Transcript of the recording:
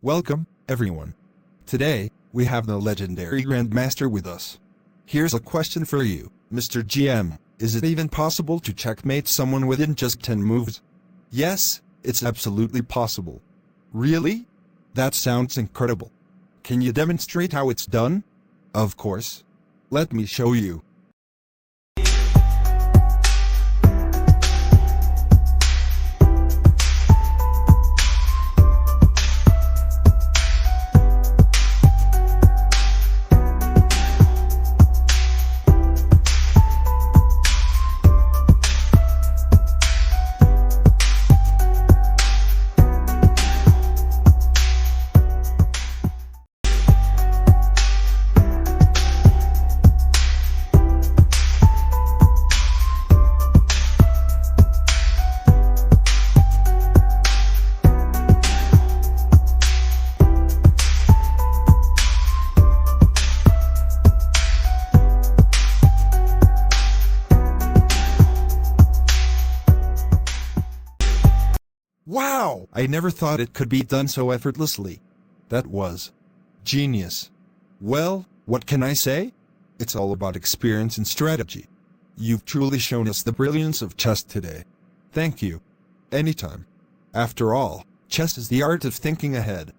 Welcome, everyone. Today, we have the legendary Grandmaster with us. Here's a question for you, Mr. GM. Is it even possible to checkmate someone within just 10 moves? Yes, it's absolutely possible. Really? That sounds incredible. Can you demonstrate how it's done? Of course. Let me show you. Wow! I never thought it could be done so effortlessly. That was genius. Well, what can I say? It's all about experience and strategy. You've truly shown us the brilliance of chess today. Thank you. Anytime. After all, chess is the art of thinking ahead.